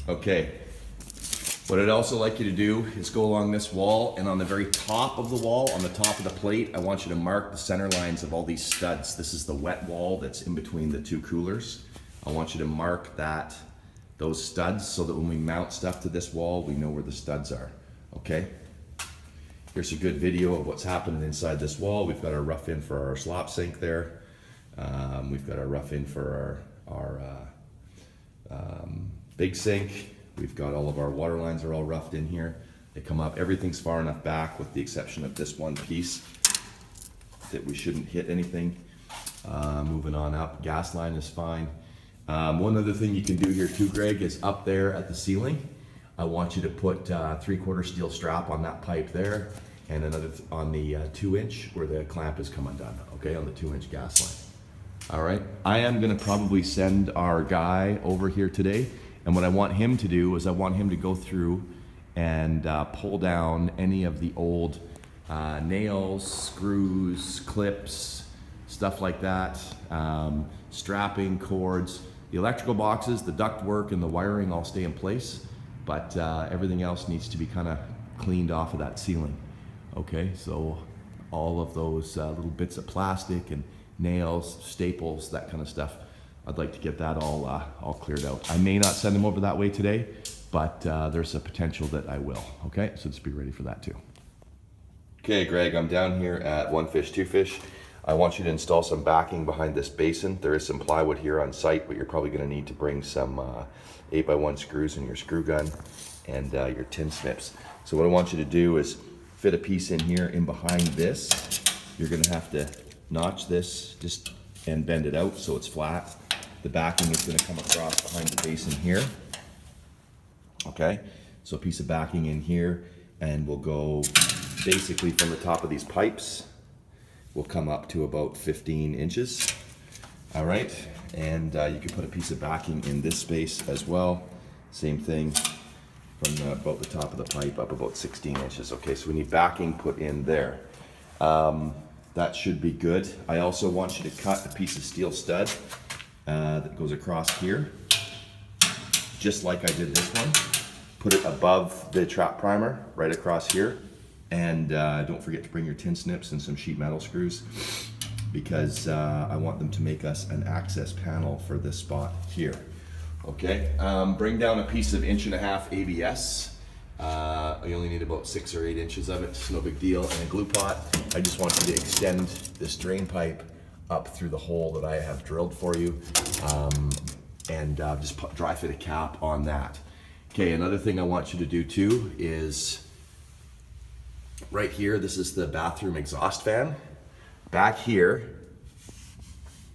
Okay. What I'd also like you to do is go along this wall, and on the very top of the wall, on the top of the plate, I want you to mark the center lines of all these studs. This is the wet wall that's in between the two coolers. I want you to mark those studs so that when we mount stuff to this wall, we know where the studs are, okay? Here's a good video of what's happening inside this wall. We've got our rough in for our slop sink there. We've got our rough in for our big sink. We've got all of our water lines are all roughed in here. They come up, everything's far enough back with the exception of this one piece that we shouldn't hit anything. Moving on up, gas line is fine. One other thing you can do here too, Greg, is up there at the ceiling, I want you to put 3/4 steel strap on that pipe there and another on the 2-inch where the clamp is come undone, okay, on the 2-inch gas line. All right, I am gonna probably send our guy over here today. And what I want him to do is I want him to go through and pull down any of the old nails, screws, clips, stuff like that, strapping, cords. The electrical boxes, the duct work, and the wiring all stay in place, but everything else needs to be kind of cleaned off of that ceiling. Okay, so all of those little bits of plastic and nails, staples, that kind of stuff, I'd like to get that all cleared out. I may not send them over that way today, but there's a potential that I will. Okay, so just be ready for that too. Okay, Greg, I'm down here at One Fish, Two Fish. I want you to install some backing behind this basin. There is some plywood here on site, but you're probably going to need to bring some 8x1 screws and your screw gun and your tin snips. So what I want you to do is fit a piece in here in behind this. You're going to have to notch this just and bend it out so it's flat. The backing is going to come across behind the basin here. Okay, so a piece of backing in here, and we'll go basically from the top of these pipes, we'll come up to about 15 inches. All right, and you can put a piece of backing in this space as well. Same thing from about the top of the pipe up about 16 inches. Okay, so we need backing put in there. That should be good. I also want you to cut a piece of steel stud that goes across here, just like I did this one. Put it above the trap primer, right across here. And don't forget to bring your tin snips and some sheet metal screws, because I want them to make us an access panel for this spot here. Okay, bring down a piece of 1.5 inch ABS. You only need about 6 or 8 inches of it, it's no big deal. And a glue pot. I just want you to extend this drain pipe up through the hole that I have drilled for you, and just dry fit a cap on that. Okay, another thing I want you to do too is right here, this is the bathroom exhaust fan. Back here,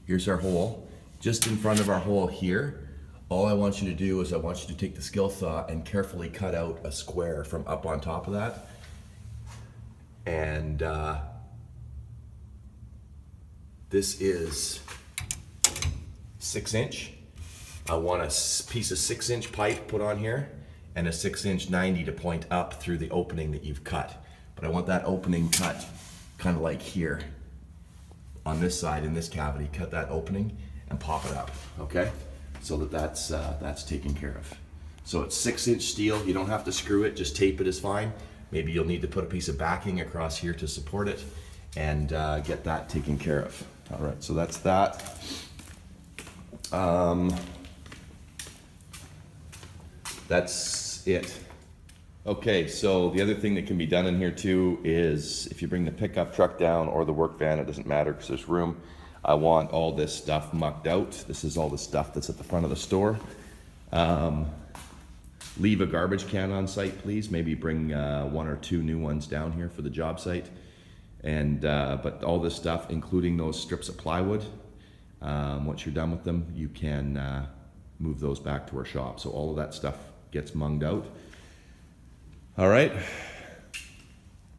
here's our hole. Just in front of our hole here, all I want you to do is I want you to take the skill saw and carefully cut out a square from up on top of that. And this is 6 inch. I want a piece of 6 inch pipe put on here and a 6 inch 90 to point up through the opening that you've cut. But I want that opening cut kind of like here on this side in this cavity. Cut that opening and pop it up, okay? So that's taken care of. So it's 6 inch steel. You don't have to screw it, just tape it is fine. Maybe you'll need to put a piece of backing across here to support it and get that taken care of. All right, so that's that. That's it. Okay, so the other thing that can be done in here too is if you bring the pickup truck down or the work van, it doesn't matter because there's room. I want all this stuff mucked out. This is all the stuff that's at the front of the store. Leave a garbage can on site, please. Maybe bring 1 or 2 new ones down here for the job site. And but all this stuff, including those strips of plywood, once you're done with them, you can move those back to our shop. So all of that stuff gets munged out. All right,